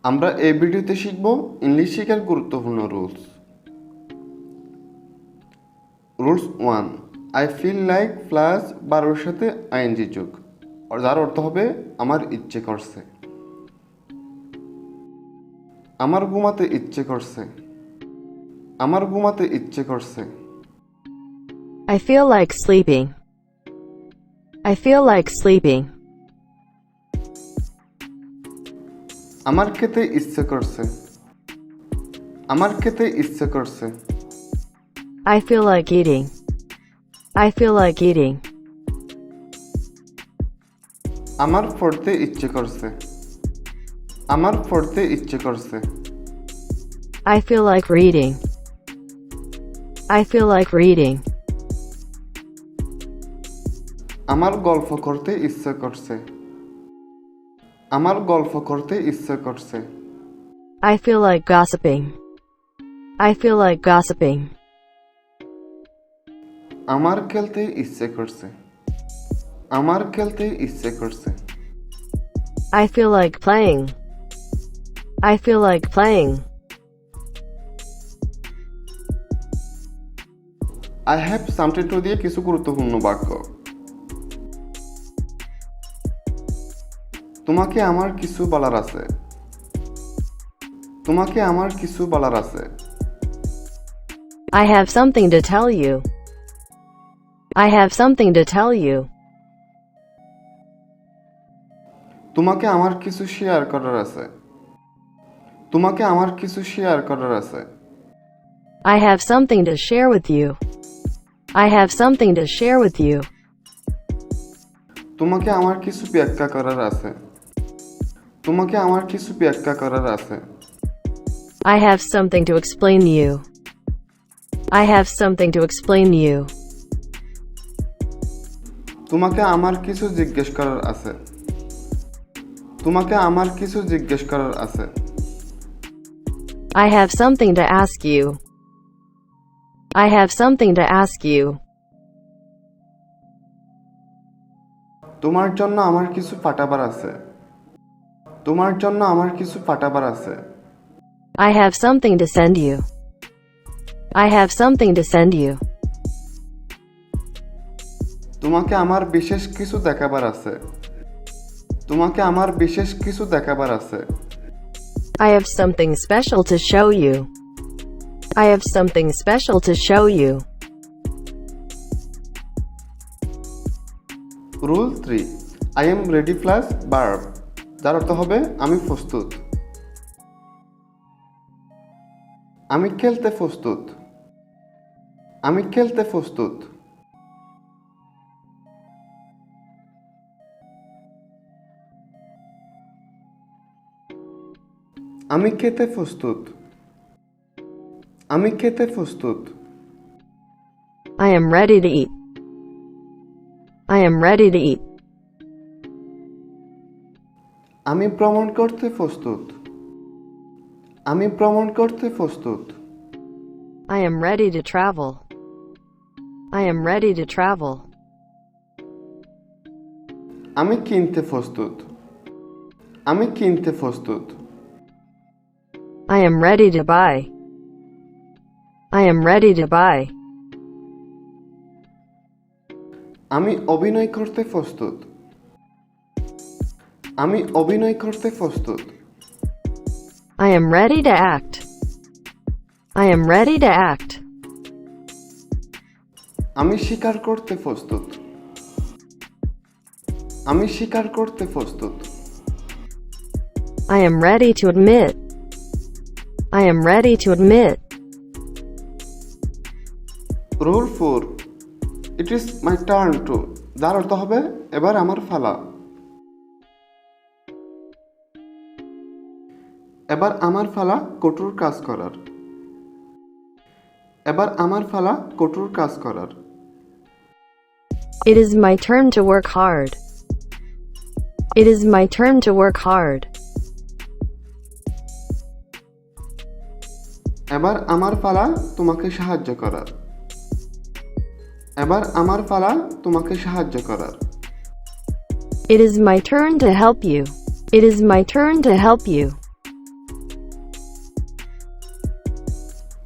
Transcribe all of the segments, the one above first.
আমরা এই ভিডিওতে শিখব ইংলিশ শেখার গুরুত্বপূর্ণ rules. Rules 1, I feel like plus বারোর সাথে আইএনজি যোগ, যার অর্থ হবে আমার ইচ্ছে করছে। আমার ঘুমাতে ইচ্ছে করছে। আমার ঘুমাতে ইচ্ছে করছে। I feel like sleeping. I feel like sleeping. আমার খেতে ইচ্ছে করছে। আমার খেতে ইচ্ছে করছে। I feel like eating. I feel like eating. আমার পড়তে ইচ্ছে করছে। আমার পড়তে ইচ্ছে করছে। I feel like reading. I feel like reading. আমার গল্প করতে ইচ্ছে করছে। আমার গল্প করতে ইচ্ছে করছে। I feel like gossiping. I feel like gossiping. আমার খেলতে ইচ্ছে করছে। আমার খেলতে ইচ্ছে করছে। I feel like playing. I feel like playing. I have something to দিয়ে কিছু গুরুত্বপূর্ণ বাক্য। তোমাকে আমার কিছু বলার আছে। তোমাকে আমার কিছু বলার আছে। I have something to tell you. I have something to tell you. তোমাকে আমার কিছু শেয়ার করার আছে। তোমাকে আমার কিছু শেয়ার করার আছে। I have something to share with you. I have something to share with you. তোমাকে আমার কিছু ব্যাখ্যা করার আছে। তোমাকে আমার কিছু ব্যাখ্যা করার আছে। I have something to explain you. I have something to explain you. তোমাকে আমার কিছু জিজ্ঞেস করার আছে। তোমাকে আমার কিছু জিজ্ঞেস করার আছে। I have something to ask you. I have something to ask you. তোমার জন্য আমার কিছু পাঠাবার আছে। তোমার জন্য আমার কিছু পাঠাবার আছে। I have something to send you. I have something to send you. তোমাকে আমার বিশেষ কিছু দেখাবার আছে। তোমাকে আমার বিশেষ কিছু দেখাবার আছে। I have something special to show you. I have something special to show you. Rule 3, I am ready plus verb, যার অর্থ হবে আমি প্রস্তুত। আমি খেলতে প্রস্তুত। আমি খেলতে প্রস্তুত। আমি খেতে প্রস্তুত। আমি খেতে প্রস্তুত। I am ready to eat. I am ready to eat. আমি ভ্রমণ করতে প্রস্তুত। আমি ভ্রমণ করতে প্রস্তুত। I am ready to travel. I am ready to travel. আমি কিনতে প্রস্তুত। আমি কিনতে প্রস্তুত। I am ready to buy. I am ready to buy. আমি অভিনয় করতে প্রস্তুত। আমি অভিনয় করতে প্রস্তুত। I am ready to act. I am ready to act. আমি স্বীকার করতে প্রস্তুত। আমি স্বীকার করতে প্রস্তুত। I am ready to admit. I am ready to admit. Rule 4, it is my turn to, যার অর্থ হবে এবার আমার ফালা। এবার আমার ফালা কঠোর কাজ করার। এবার আমার ফালা কঠোর কাজ করার। It is my turn to work hard. It is my turn to work hard. এবার আমার ফালা তোমাকে সাহায্য করার। এবার আমার ফালা তোমাকে সাহায্য করার। It is my turn to help you. It is my turn to help you.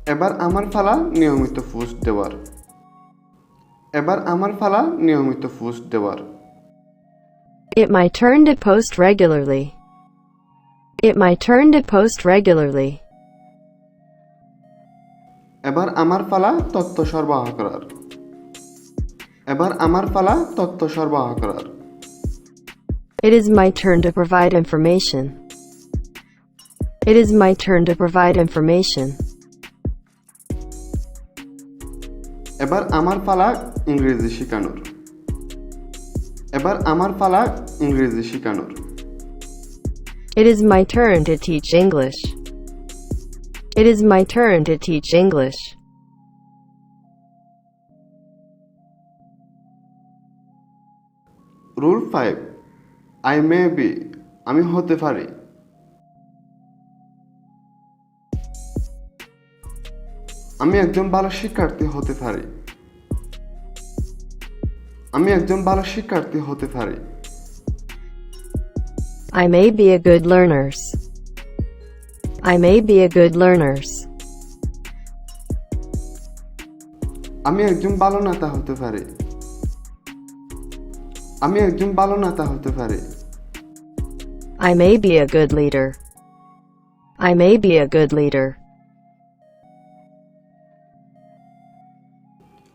এবার আমার পালা নিয়মিত পোস্ট দেওয়ার। এবার আমার পালা নিয়মিত পোস্ট দেওয়ার। It my turn to post regularly. It my turn to post regularly. এবার আমার পালা তথ্য সরবরাহ করার। এবার আমার পালা তথ্য সরবরাহ করার। It is my turn to provide information. It is my turn to provide information. এবার আমার পালা ইংরেজি শেখানোর। এবার আমার পালা ইংরেজি শেখানোর। It is my turn to teach English. It is my turn to teach English. Rule 5 I may be আমি হতে পারি। আমি একজন ভালো শিক্ষার্থী হতে পারি। আমি একজন ভালো শিক্ষার্থী হতে পারি। I may be a good learners. I may be a good learners. আমি একজন ভালো নেতা হতে পারি। আমি একজন ভালো নেতা হতে পারি। I may be a good leader. I may be a good leader.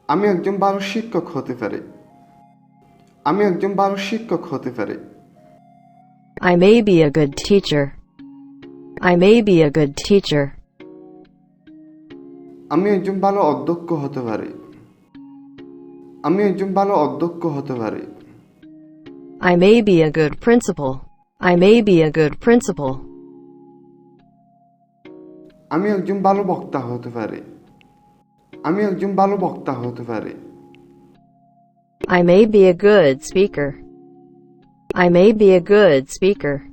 আমি একজন ভালো শিক্ষক হতে পারি। আমি একজন ভালো শিক্ষক হতে পারি। I may be a good teacher. I may be a good teacher. আমি একজন ভালো অধ্যক্ষ হতে পারি। আমি একজন ভালো অধ্যক্ষ হতে পারি। I may be a good principal. I may be a good principal. আমি একজন ভালো বক্তা হতে পারি। আমি একজন ভালো বক্তা হতে পারি। I may be a good speaker. I may be a good speaker.